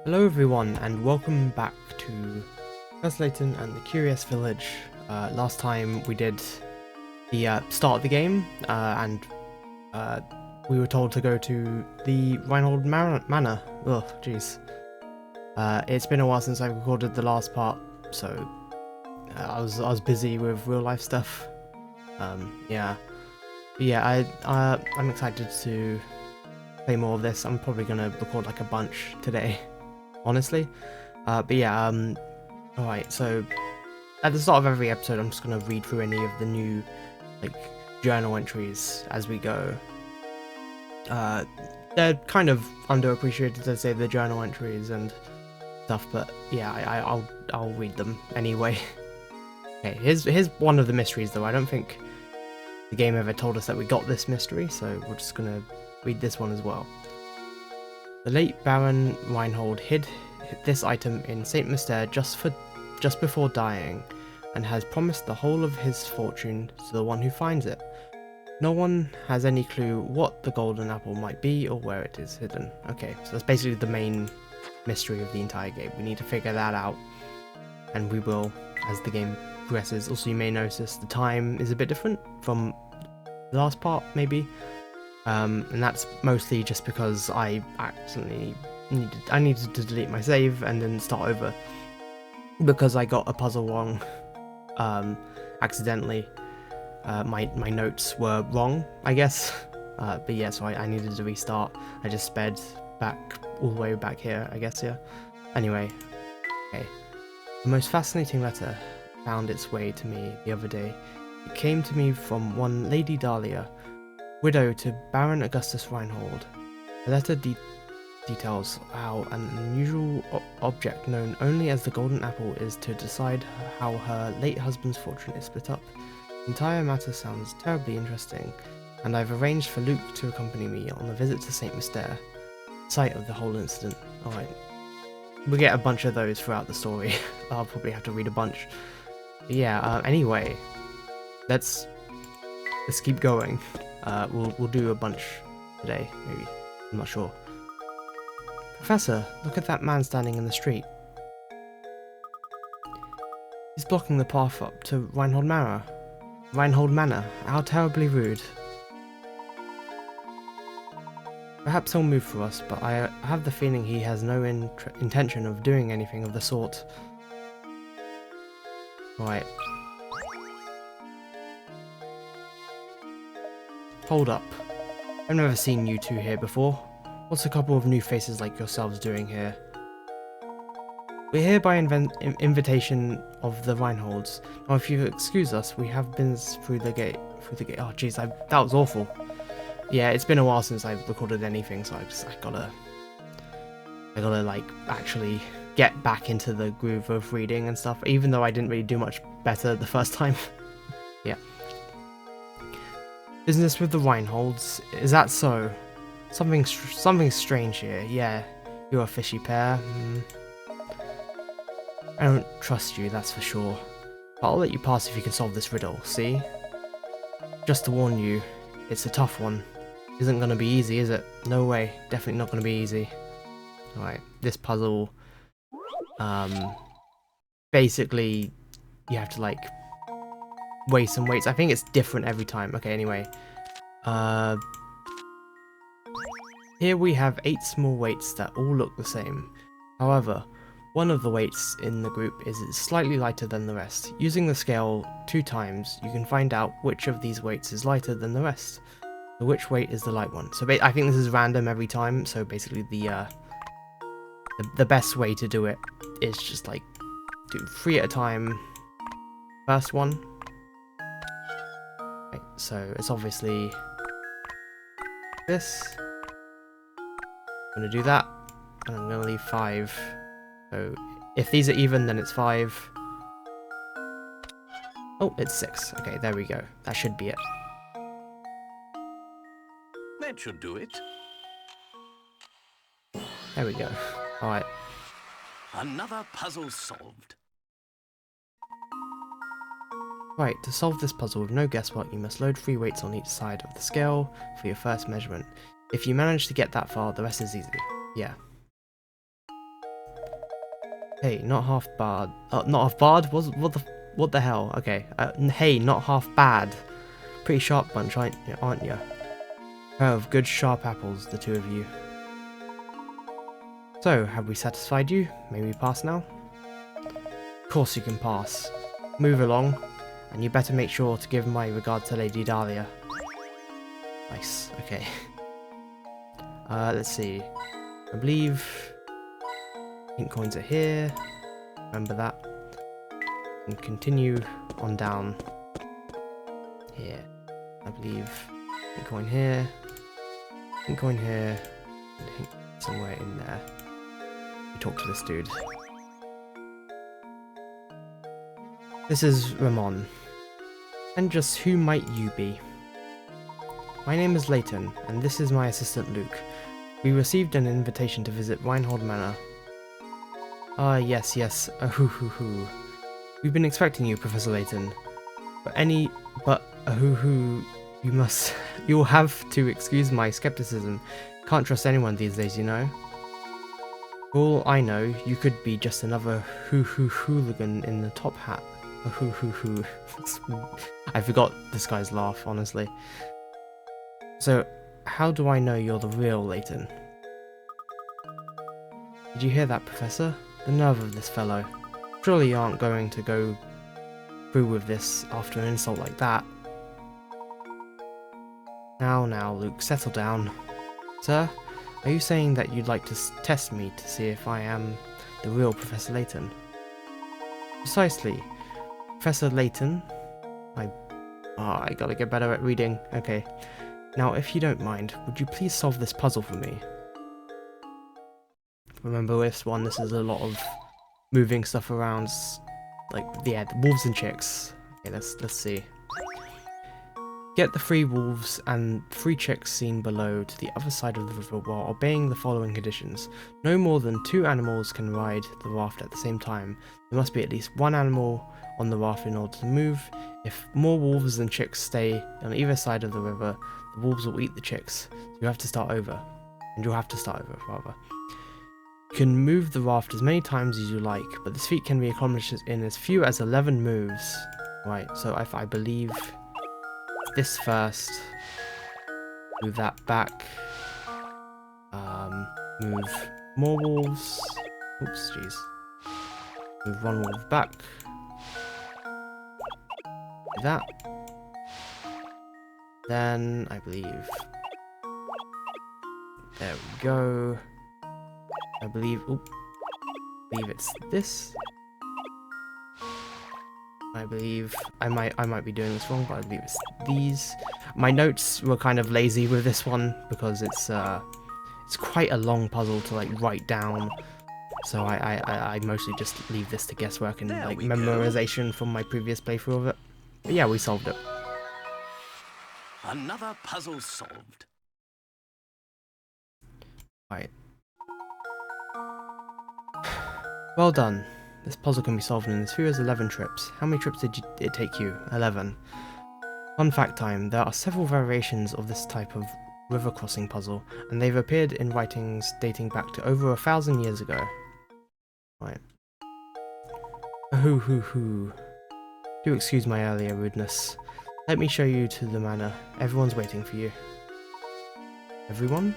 Hello everyone and welcome back to Layton and the Curious Village. Last time we did the start of the game and we were told to go to the Reinhold Manor. Ugh, jeez. It's been a while since I recorded the last part, so I was busy with real life stuff. Yeah. But yeah, I'm excited to play more of this. I'm probably gonna record like a bunch today. Honestly, but yeah, alright, so at the start of every episode I'm just gonna read through any of the new like journal entries as we go. They're kind of underappreciated, I'd say, the journal entries and stuff, but yeah, I'll read them anyway. Okay, here's one of the mysteries though. I don't think the game ever told us that we got this mystery, so we're just gonna read this one as well. The late Baron Reinhold hid this item in St. Mystere just before dying, and has promised the whole of his fortune to the one who finds it. No one has any clue what the golden apple might be or where it is hidden. Okay, so that's basically the main mystery of the entire game. We need to figure that out, and we will as the game progresses. Also, you may notice the time is a bit different from the last part, maybe. And that's mostly just because I accidentally needed to delete my save and then start over because I got a puzzle wrong accidentally. My notes were wrong, I guess, but yeah, so I needed to restart. I just sped back all the way back here, I guess. Yeah, anyway. Okay, the most fascinating letter found its way to me the other day. It came to me from one Lady Dahlia, widow to Baron Augustus Reinhold. The letter details how an unusual object known only as the golden apple is to decide how her late husband's fortune is split up. The entire matter sounds terribly interesting, and I've arranged for Luke to accompany me on a visit to St. Mystere, site of the whole incident. Alright, we get a bunch of those throughout the story. I'll probably have to read a bunch. But yeah, anyway, let's keep going. We'll do a bunch today, maybe. I'm not sure. Professor, look at that man standing in the street. He's blocking the path up to Reinhold Manor. How terribly rude. Perhaps he'll move for us, but I have the feeling he has no intention of doing anything of the sort. Right. Hold up. I've never seen you two here before. What's a couple of new faces like yourselves doing here? We're here by invitation of the Reinholds. Now, if you excuse us, we have been through the gate. Oh, jeez, that was awful. Yeah, it's been a while since I've recorded anything, so I gotta like actually get back into the groove of reading and stuff. Even though I didn't really do much better the first time. Yeah. Business with the Reinholds, is that so? Something strange here. Yeah, you're a fishy pair. I don't trust you, that's for sure. But I'll let you pass if you can solve this riddle, see? Just to warn you, it's a tough one. Isn't gonna be easy, is it? No way, definitely not gonna be easy. Alright, this puzzle, basically, you have to like, weigh some weights. I think it's different every time. Okay, anyway. Here we have 8 small weights that all look the same. However, one of the weights in the group is slightly lighter than the rest. Using the scale 2 times, you can find out which of these weights is lighter than the rest. So which weight is the light one? So I think this is random every time, so basically the best way to do it is just like do 3 at a time. First one. Okay, so it's obviously this. I'm gonna do that, and I'm gonna leave 5. So if these are even, then it's 5. Oh, it's 6. Okay, there we go. That should be it. That should do it. There we go. Alright. Another puzzle solved. Right, to solve this puzzle with no guesswork, you must load 3 weights on each side of the scale for your first measurement. If you manage to get that far, the rest is easy. Yeah. Hey, not half bad. Not half bad? What the hell? Okay. Hey, not half bad. Pretty sharp bunch, aren't you? Pair of good sharp apples, the two of you. So, have we satisfied you? May we pass now? Of course you can pass. Move along, and you better make sure to give my regard to Lady Dahlia. Nice, okay. Let's see. I believe pink coins are here. Remember that. And continue on down here. I believe pink coin here. Pink coin here. And pink somewhere in there. We talk to this dude. This is Ramon. And just who might you be? My name is Layton, and this is my assistant Luke. We received an invitation to visit Reinhold Manor. Ah, yes, ahoo-hoo-hoo. We've been expecting you, Professor Layton. Ahoo-hoo, you'll have to excuse my skepticism. Can't trust anyone these days, you know. For all I know, you could be just another hooligan in the top hat. Ahoo-hoo-hoo. I forgot this guy's laugh, honestly. So, how do I know you're the real Layton? Did you hear that, Professor? The nerve of this fellow. Surely you aren't going to go through with this after an insult like that. Now, Luke, settle down. Sir, are you saying that you'd like to test me to see if I am the real Professor Layton? Precisely. Professor Layton? I gotta get better at reading. Okay. Now, if you don't mind, would you please solve this puzzle for me? Remember this one, this is a lot of moving stuff around, like, yeah, the wolves and chicks. Okay, let's see. Get the 3 wolves and 3 chicks seen below to the other side of the river while obeying the following conditions. No more than 2 animals can ride the raft at the same time. There must be at least 1 animal on the raft in order to move. If more wolves than chicks stay on either side of the river, the wolves will eat the chicks. So you have to start over. And you'll have to start over, rather. You can move the raft as many times as you like, but this feat can be accomplished in as few as 11 moves. Right, so if I believe this first, move that back, move more wolves, oops, jeez, move 1 wolf back, do that, then I believe, there we go, I believe it's this. I believe I might be doing this wrong, but I believe it's these. My notes were kind of lazy with this one because it's quite a long puzzle to like write down. So I mostly just leave this to guesswork and like memorization from my previous playthrough of it. But yeah, we solved it. Another puzzle solved. Right. Well done. This puzzle can be solved in as few as 11 trips. How many trips did it take you? 11. Fun fact time, there are several variations of this type of river crossing puzzle, and they've appeared in writings dating back to over 1,000 years ago. Right. Ahoo-hoo-hoo. Do excuse my earlier rudeness. Let me show you to the manor. Everyone's waiting for you. Everyone?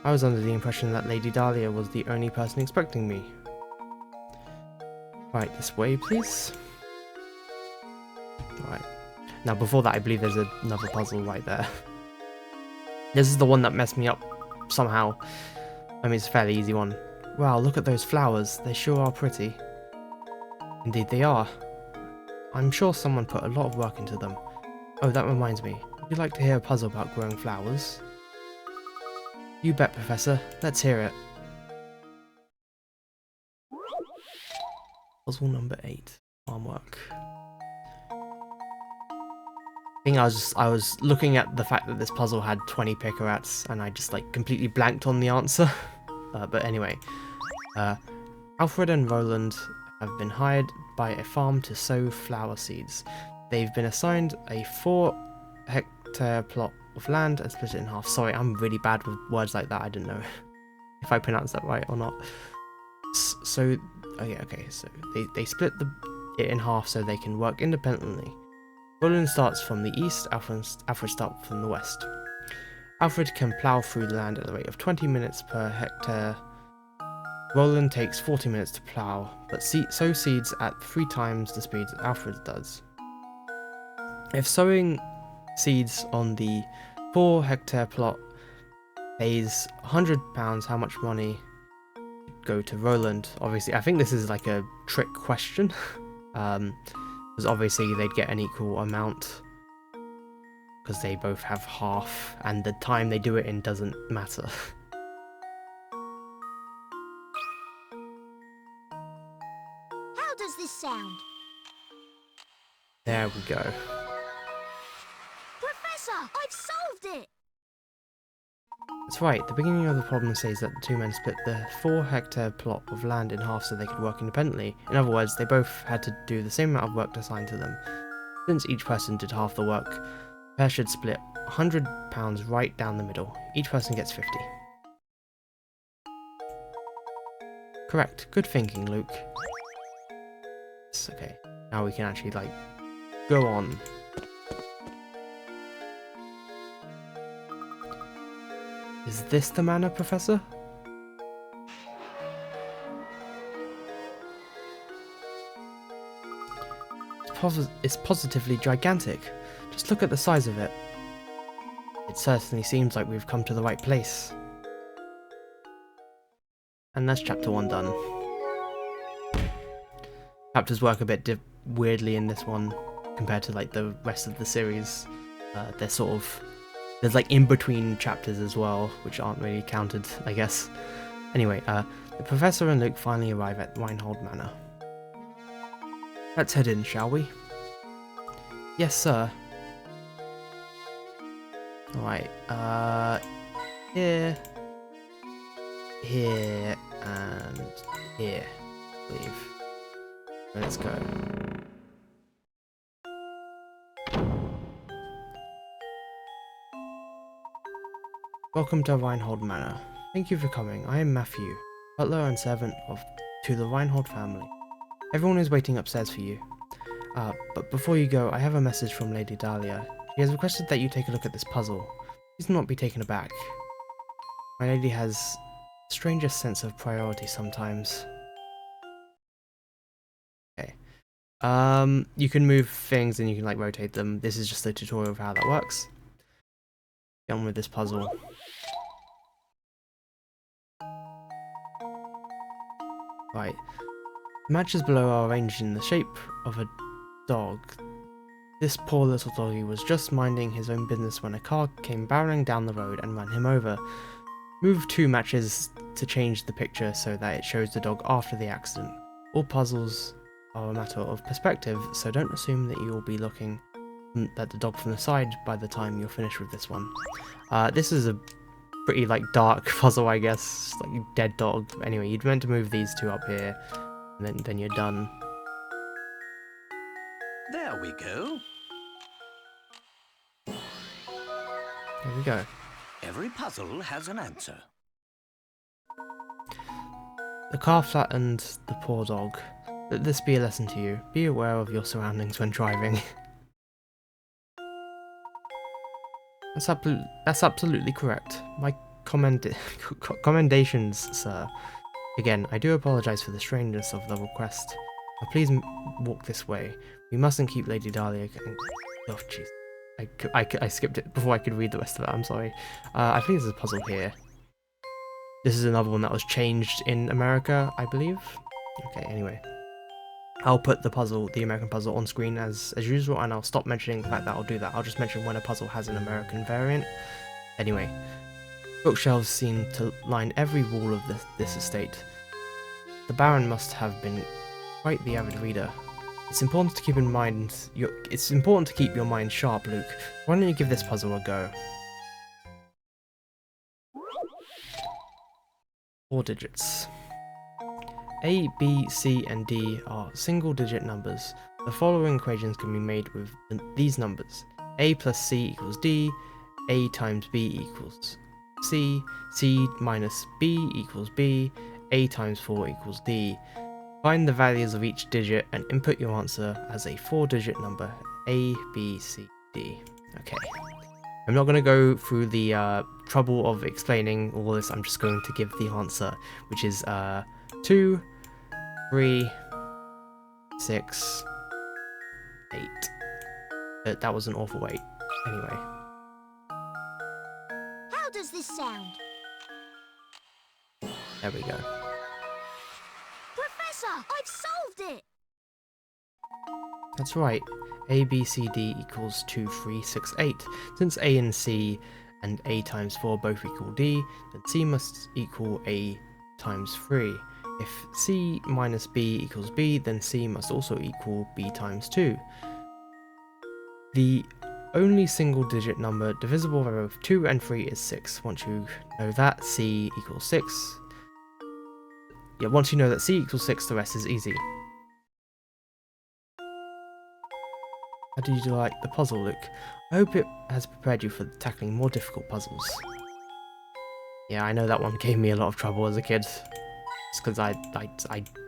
I was under the impression that Lady Dahlia was the only person expecting me. Right, this way, please. Right. Now, before that, I believe there's another puzzle right there. This is the one that messed me up somehow. I mean, it's a fairly easy one. Wow, look at those flowers. They sure are pretty. Indeed they are. I'm sure someone put a lot of work into them. Oh, that reminds me. Would you like to hear a puzzle about growing flowers? You bet, Professor. Let's hear it. Puzzle number 8. Farm work. I think I was looking at the fact that this puzzle had 20 pickerats and I just like completely blanked on the answer. But anyway, Alfred and Roland have been hired by a farm to sow flower seeds. They've been assigned a 4-hectare plot of land and split it in half. Sorry, I'm really bad with words like that. I didn't know if I pronounced that right or not. so, oh yeah, okay, so they split it in half so they can work independently. Roland starts from the east, Alfred starts from the west. Alfred can plough through the land at the rate of 20 minutes per hectare. Roland takes 40 minutes to plough, but sow seeds at 3 times the speed that Alfred does. If sowing seeds on the 4-hectare plot pays £100, how much money would go to Roland? Obviously, I think this is like a trick question, because obviously they'd get an equal amount, because they both have half, and the time they do it in doesn't matter. How does this sound? There we go. Professor, I've solved it! That's right, the beginning of the problem says that the two men split the 4-hectare plot of land in half so they could work independently. In other words, they both had to do the same amount of work assigned to them. Since each person did half the work, the pair should split £100 right down the middle. Each person gets 50. Correct. Good thinking, Luke. Yes, okay. Now we can actually, like, go on. Is this the manor, Professor? It's positively gigantic. Just look at the size of it. It certainly seems like we've come to the right place. And that's chapter 1 done. Chapters work a bit weirdly in this one compared to like the rest of the series. They're sort of... There's like in-between chapters as well, which aren't really counted, I guess. Anyway, the Professor and Luke finally arrive at Reinhold Manor. Let's head in, shall we? Yes, sir. Alright, here, and here, I believe. Let's go. Welcome to Reinhold Manor. Thank you for coming. I am Matthew, butler and servant to the Reinhold family. Everyone is waiting upstairs for you. But before you go, I have a message from Lady Dahlia. She has requested that you take a look at this puzzle. Please do not be taken aback. My lady has the strangest sense of priority sometimes. Okay. You can move things and you can like rotate them. This is just a tutorial of how that works. Get on with this puzzle. Right. The matches below are arranged in the shape of a dog. This poor little doggy was just minding his own business when a car came barreling down the road and ran him over. Move 2 matches to change the picture so that it shows the dog after the accident. All puzzles are a matter of perspective, so don't assume that you will be looking at the dog from the side by the time you're finished with this one. This is a pretty like dark puzzle, I guess, like dead dog. Anyway, you'd meant to move these 2 up here, and then you're done. There we go. There we go. Every puzzle has an answer. The car flattened the poor dog. Let this be a lesson to you. Be aware of your surroundings when driving. That's absolutely correct. My commendations, sir. Again, I do apologise for the strangeness of the request. Now please walk this way. We mustn't keep Lady Dahlia... Oh, jeez. I skipped it before I could read the rest of it, I'm sorry. I think there's a puzzle here. This is another one that was changed in America, I believe. Okay, anyway. I'll put the American puzzle on screen as usual, and I'll stop mentioning the fact that I'll do that. I'll just mention when a puzzle has an American variant. Anyway. Bookshelves seem to line every wall of this estate. The Baron must have been quite the avid reader. It's important to keep in mind. It's important to keep your mind sharp, Luke. Why don't you give this puzzle a go? 4 digits. A, B, C, and D are single-digit numbers. The following equations can be made with these numbers. A plus C equals D. A times B equals C, C minus B equals B, A times 4 equals D. Find the values of each digit and input your answer as a 4-digit number, A, B, C, D. Okay. I'm not going to go through the trouble of explaining all this, I'm just going to give the answer, which is 2, 3, 6, 8. That was an awful wait. Anyway. How does this sound? There we go. Professor, I've solved it! That's right. A, B, C, D equals 2, 3, 6, 8. Since A and C and A times 4 both equal D, then C must equal A times 3. If C minus B equals B, then C must also equal B times 2. The only single digit number divisible by both 2 and 3 is 6. Once you know that, C equals 6. Yeah, once you know that C equals 6, the rest is easy. How do you like the puzzle, Luke? I hope it has prepared you for tackling more difficult puzzles. Yeah, I know that one gave me a lot of trouble as a kid. It's because I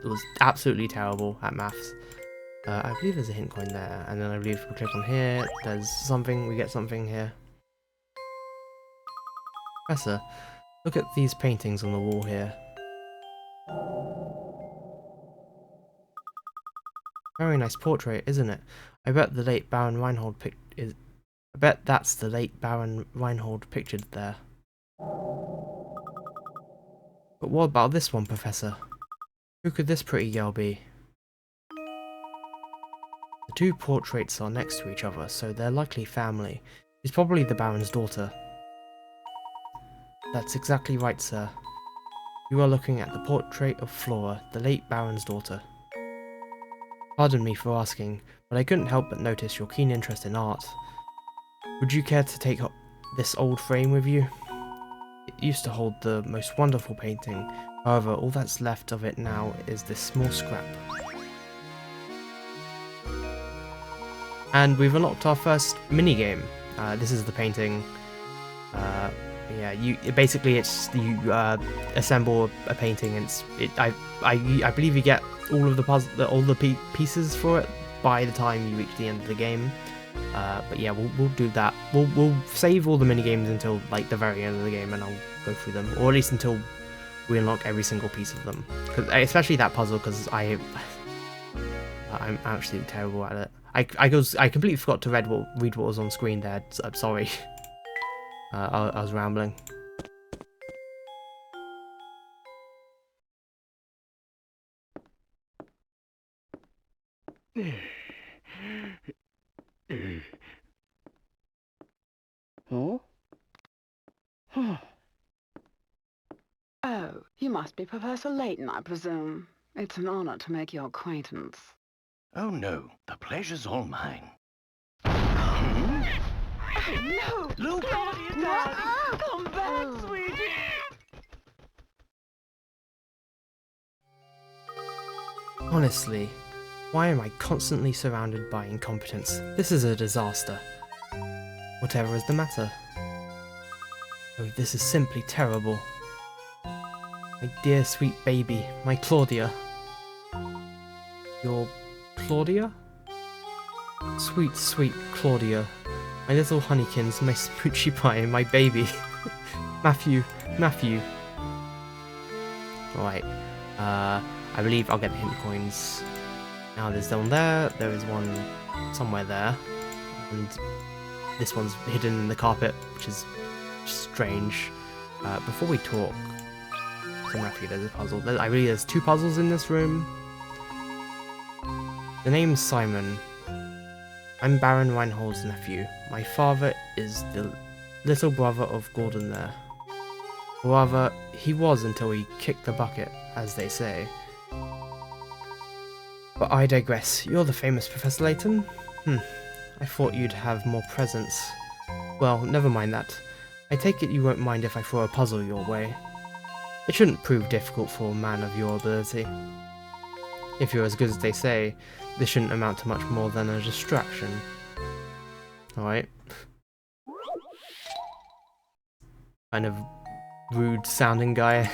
was absolutely terrible at maths. I believe there's a hint coin there, and then I believe if we click on here, there's something, we get something here. Professor, look at these paintings on the wall here. Very nice portrait, isn't it? I bet the late Baron Reinhold I bet that's the late Baron Reinhold pictured there. But what about this one, Professor? Who could this pretty girl be? The two portraits are next to each other, so they're likely family. She's probably the Baron's daughter. That's exactly right, sir. You are looking at the portrait of Flora, the late Baron's daughter. Pardon me for asking, but I couldn't help but notice your keen interest in art. Would you care to take this old frame with you? It used to hold the most wonderful painting, however, all that's left of it now is this small scrap. And we've unlocked our first minigame. This is the painting. Yeah, you assemble a painting, and I believe you get all of the pieces for it by the time you reach the end of the game. But yeah, we'll do that. We'll save all the mini games until like the very end of the game, and I'll go through them, or at least until we unlock every single piece of them. Especially that puzzle, because I'm absolutely terrible at it. I completely forgot to read what was on screen there. So I'm sorry. I was rambling. Oh? Oh, you must be Professor Layton, I presume. It's an honor to make your acquaintance. Oh no, the pleasure's all mine. Oh, no! Luke! Claudia, darling! Come back, sweetie! Honestly, why am I constantly surrounded by incompetence? This is a disaster. Whatever is the matter? Oh, this is simply terrible. My dear sweet baby, my Claudia. Your Claudia? Sweet, sweet Claudia. My little honeykins, my smoochy pie, my baby. Matthew. Alright, I believe I'll get the hint coins. Now there's one there, there is one somewhere there, and this one's hidden in the carpet, which is strange. Before we talk, so Matthew, there's a puzzle. There's two puzzles in this room. The name's Simon. I'm Baron Reinhold's nephew. My father is the little brother of Gordon there. Or rather, he was until he kicked the bucket, as they say. But I digress. You're the famous Professor Layton? I thought you'd have more presence. Well, never mind that. I take it you won't mind if I throw a puzzle your way. It shouldn't prove difficult for a man of your ability. If you're as good as they say, this shouldn't amount to much more than a distraction. Alright. Kind of rude sounding guy.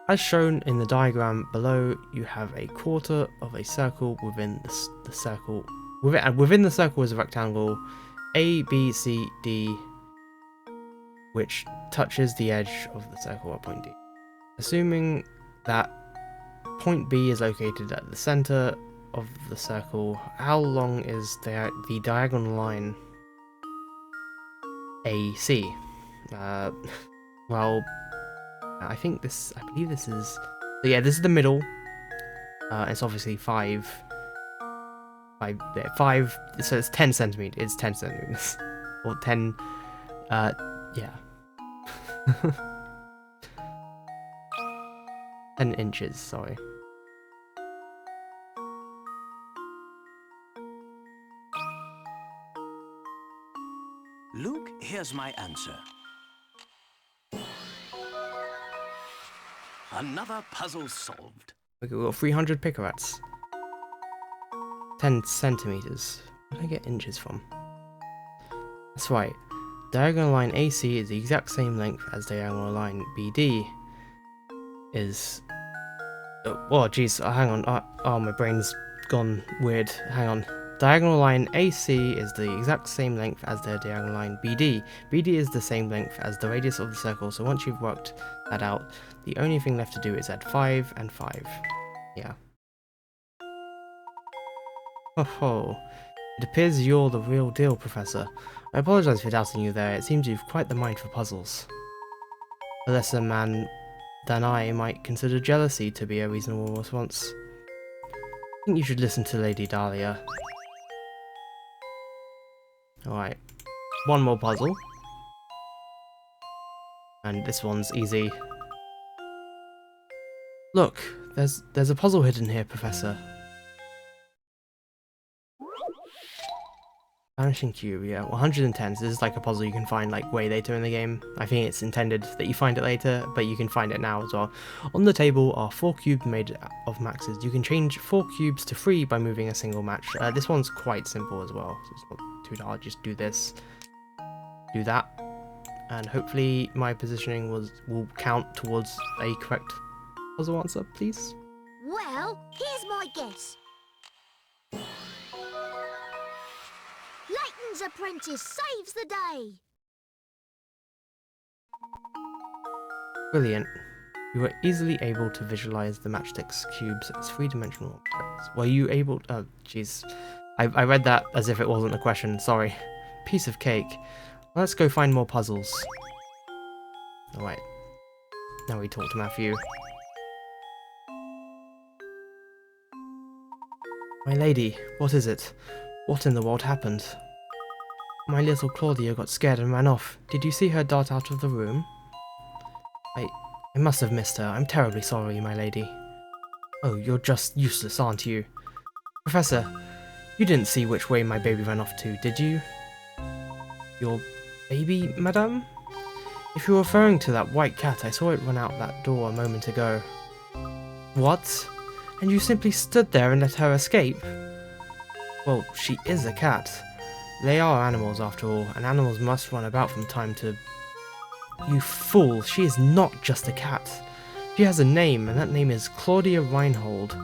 As shown in the diagram below, you have a quarter of a circle within the circle. Within the circle is a rectangle A, B, C, D, which touches the edge of the circle at point D. Assuming that point B is located at the center of the circle, how long is the diagonal line AC? Well, I believe this is, so yeah, this is the middle. It's obviously 5, so it's 10 centimeters. It's 10 centimeters, or 10, yeah. 10 inches, sorry. Luke, here's my answer. Another puzzle solved. Okay, we've got 300 picarats. 10 centimeters. Where did I get inches from? That's right. Diagonal line AC is the exact same length as diagonal line BD is... Oh, jeez, hang on. Oh, my brain's gone weird. Hang on. Diagonal line AC is the exact same length as the diagonal line BD. BD is the same length as the radius of the circle, so once you've worked that out, the only thing left to do is add 5 and 5. Yeah. Oh, it appears you're the real deal, Professor. I apologize for doubting you there. It seems you've quite the mind for puzzles. A lesser man than I might consider jealousy to be a reasonable response. I think you should listen to Lady Dahlia. Alright, one more puzzle. And this one's easy. Look, there's a puzzle hidden here, Professor. Vanishing cube, yeah, 110. So this is like a puzzle you can find like way later in the game. I think it's intended that you find it later, but you can find it now as well. On the table are 4 cubes made of maxes. You can change 4 cubes to 3 by moving a single match. This one's quite simple as well, so it's not too hard. Just do this, do that, and hopefully my positioning will count towards a correct puzzle answer, please. Well, here's my guess. Layton's apprentice saves the day. Brilliant. You were easily able to visualize the matchsticks cubes as 3-dimensional objects. Were you able... Oh, jeez. I read that as if it wasn't a question, sorry. Piece of cake. Let's go find more puzzles. Alright. Now we talk to Matthew. My lady, what is it? What in the world happened? My little Claudia got scared and ran off. Did you see her dart out of the room? I must have missed her. I'm terribly sorry, my lady. Oh, you're just useless, aren't you? Professor, you didn't see which way my baby ran off to, did you? Your baby, madame? If you're referring to that white cat, I saw it run out that door a moment ago. What? And you simply stood there and let her escape? Well, she is a cat. They are animals after all, and animals must run about from time to... You fool, she is not just a cat. She has a name, and that name is Dahlia Reinhold.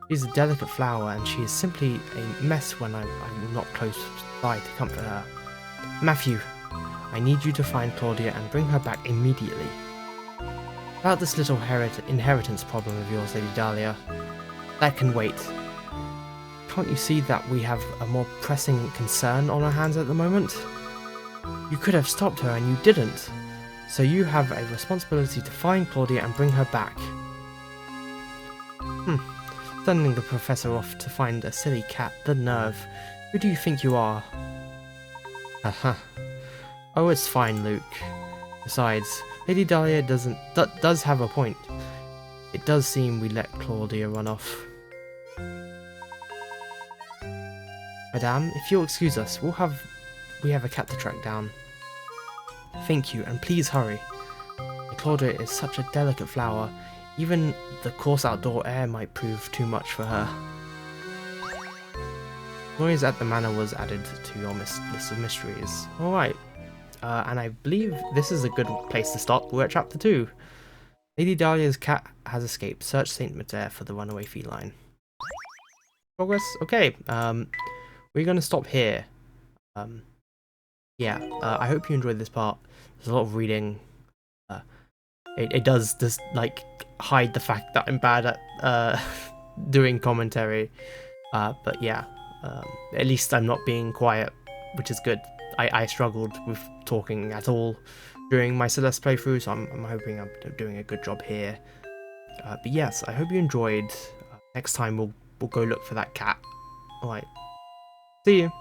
She's a delicate flower, and she is simply a mess when I'm not close by to comfort her. Matthew, I need you to find Claudia and bring her back immediately. About this little inheritance problem of yours, Lady Dahlia, that can wait. Can't you see that we have a more pressing concern on our hands at the moment? You could have stopped her and you didn't. So you have a responsibility to find Claudia and bring her back. Sending the professor off to find a silly cat, the nerve. Who do you think you are? Haha. Oh, it's fine, Luke. Besides, Lady Dahlia does have a point. It does seem we let Claudia run off. Madame, if you'll excuse us, we have a cat to track down. Thank you, and please hurry. Claudia is such a delicate flower, even the coarse outdoor air might prove too much for her. Noise at the manor was added to your list of mysteries. Alright, and I believe this is a good place to stop. We're at chapter 2. Lady Dahlia's cat has escaped. Search St. Medare for the runaway feline. Progress? Okay, we're going to stop here. Yeah, I hope you enjoyed this part. There's a lot of reading. It does just, like, hide the fact that I'm bad at doing commentary. But yeah, at least I'm not being quiet, which is good. I struggled with talking at all during my Celeste playthrough, so I'm hoping I'm doing a good job here. But yes, I hope you enjoyed. Next time we'll go look for that cat. Alright, see you.